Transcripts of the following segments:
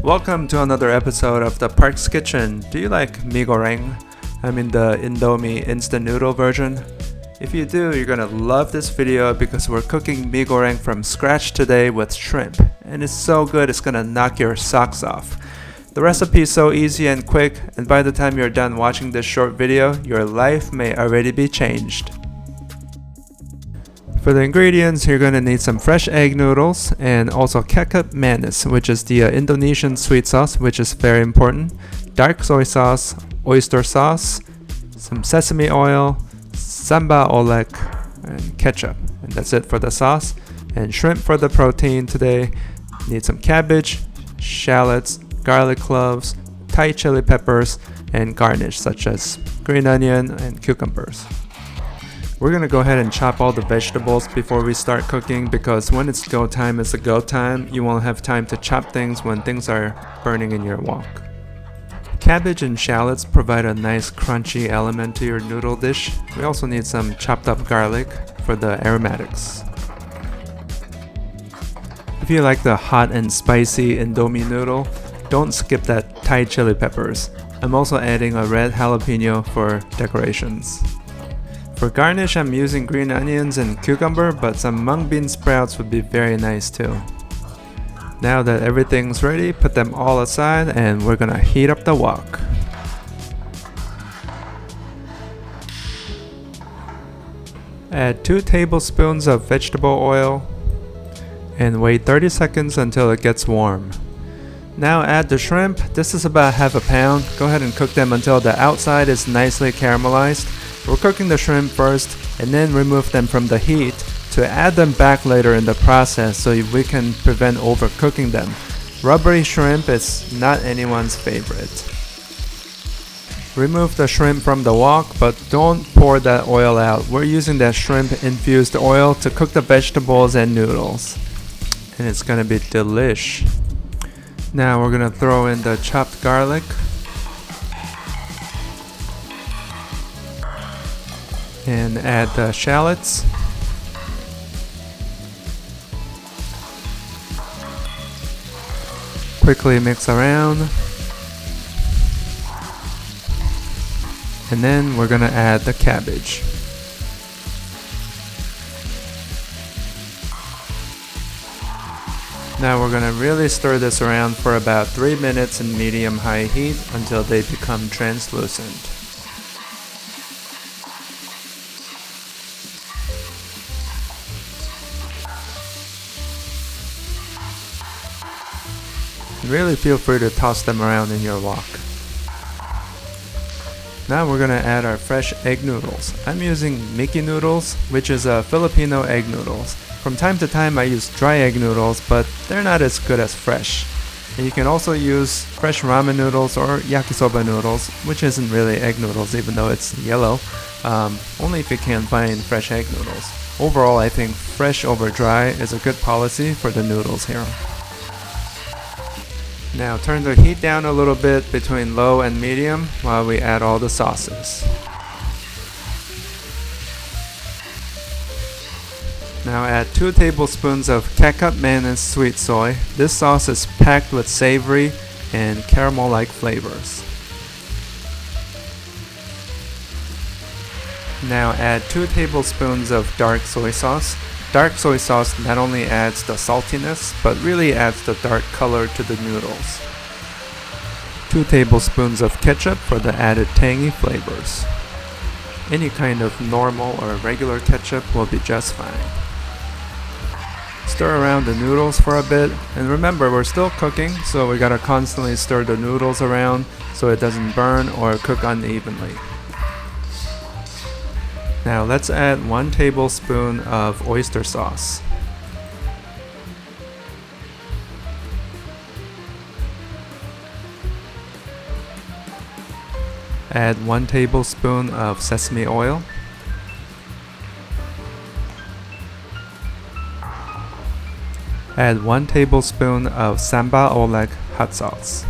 Welcome to another episode of the Park's Kitchen. Do you like mee goreng? I mean the Indomie instant noodle version. If you do, you're gonna love this video because we're cooking mee goreng from scratch today with shrimp. And it's so good it's gonna knock your socks off. The recipe is so easy and quick, and by the time you're done watching this short video, your life may already be changed. For the ingredients, you're going to need some fresh egg noodles and also kecap manis, which is the Indonesian sweet sauce, which is very important, dark soy sauce, oyster sauce, some sesame oil, sambal oelek, and ketchup. And that's it for the sauce. And shrimp for the protein today. Need some cabbage, shallots, garlic cloves, Thai chili peppers, and garnish such as green onion and cucumbers. We're gonna go ahead and chop all the vegetables before we start cooking because when it's go time, it's a go time. You won't have time to chop things when things are burning in your wok. Cabbage and shallots provide a nice crunchy element to your noodle dish. We also need some chopped up garlic for the aromatics. If you like the hot and spicy Indomie noodle, don't skip that Thai chili peppers. I'm also adding a red jalapeno for decorations. For garnish, I'm using green onions and cucumber, but some mung bean sprouts would be very nice too. Now that everything's ready, put them all aside and we're gonna heat up the wok. Add 2 tablespoons of vegetable oil and wait 30 seconds until it gets warm. Now add the shrimp. This is about half a pound. Go ahead and cook them until the outside is nicely caramelized. We're cooking the shrimp first and then remove them from the heat to add them back later in the process so we can prevent overcooking them. Rubbery shrimp is not anyone's favorite. Remove the shrimp from the wok, but don't pour that oil out. We're using that shrimp infused oil to cook the vegetables and noodles. And it's gonna be delish. Now we're gonna throw in the chopped garlic. And add the shallots. Quickly mix around. And then we're gonna add the cabbage. Now we're gonna really stir this around for about 3 minutes in medium-high heat until they become translucent. Really feel free to toss them around in your wok. Now we're gonna add our fresh egg noodles. I'm using Mickey noodles, which is a Filipino egg noodles. From time to time I use dry egg noodles, but they're not as good as fresh. And you can also use fresh ramen noodles or yakisoba noodles, which isn't really egg noodles even though it's yellow, only if you can find fresh egg noodles. Overall, I think fresh over dry is a good policy for the noodles here. Now turn the heat down a little bit between low and medium while we add all the sauces. Now add 2 tablespoons of kecap manis sweet soy. This sauce is packed with savory and caramel-like flavors. Now add 2 tablespoons of dark soy sauce. Dark soy sauce not only adds the saltiness, but really adds the dark color to the noodles. 2 tablespoons of ketchup for the added tangy flavors. Any kind of normal or regular ketchup will be just fine. Stir around the noodles for a bit, and remember we're still cooking, so we gotta constantly stir the noodles around so it doesn't burn or cook unevenly. Now let's add 1 tablespoon of oyster sauce. Add 1 tablespoon of sesame oil. Add 1 tablespoon of sambal oelek hot sauce.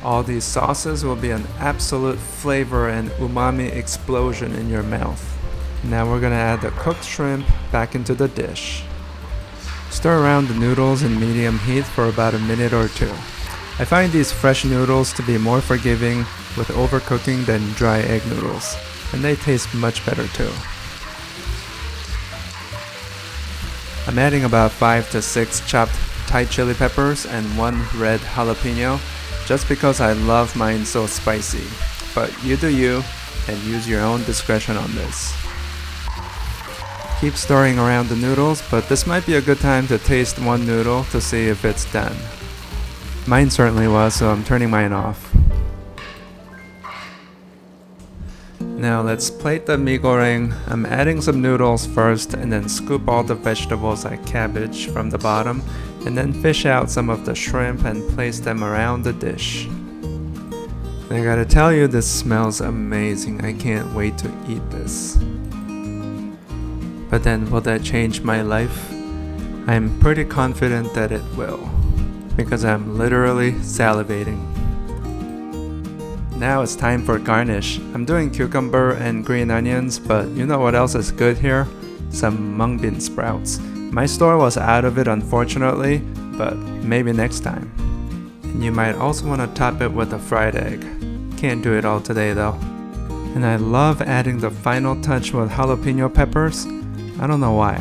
All these sauces will be an absolute flavor and umami explosion in your mouth. Now we're gonna add the cooked shrimp back into the dish. Stir around the noodles in medium heat for about a minute or two. I find these fresh noodles to be more forgiving with overcooking than dry egg noodles, and they taste much better too. I'm adding about 5 to 6 chopped Thai chili peppers and 1 red jalapeno, just because I love mine so spicy. But you do you, and use your own discretion on this. Keep stirring around the noodles, but this might be a good time to taste one noodle to see if it's done. Mine certainly was, so I'm turning mine off. Now let's plate the mee goreng. I'm adding some noodles first and then scoop all the vegetables like cabbage from the bottom and then fish out some of the shrimp and place them around the dish. I gotta tell you, this smells amazing. I can't wait to eat this. But then, will that change my life? I'm pretty confident that it will, because I'm literally salivating. Now it's time for garnish. I'm doing cucumber and green onions, but you know what else is good here? Some mung bean sprouts. My store was out of it unfortunately, but maybe next time. And you might also want to top it with a fried egg. Can't do it all today though. And I love adding the final touch with jalapeno peppers. I don't know why.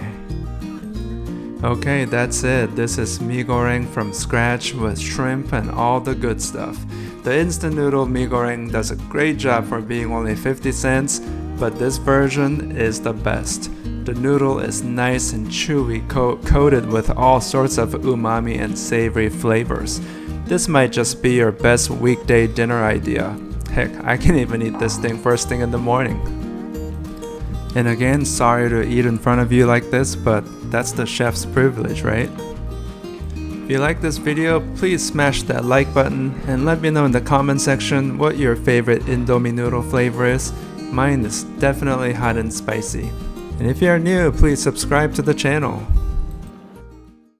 Okay, that's it. This is mee goreng from scratch with shrimp and all the good stuff. The instant noodle mee goreng does a great job for being only 50 cents, but this version is the best. The noodle is nice and chewy, coated with all sorts of umami and savory flavors. This might just be your best weekday dinner idea. Heck, I can even eat this thing first thing in the morning. And again, sorry to eat in front of you like this, but that's the chef's privilege, right? If you like this video, please smash that like button and let me know in the comment section what your favorite Indomie noodle flavor is. Mine is definitely hot and spicy. And if you are new, please subscribe to the channel.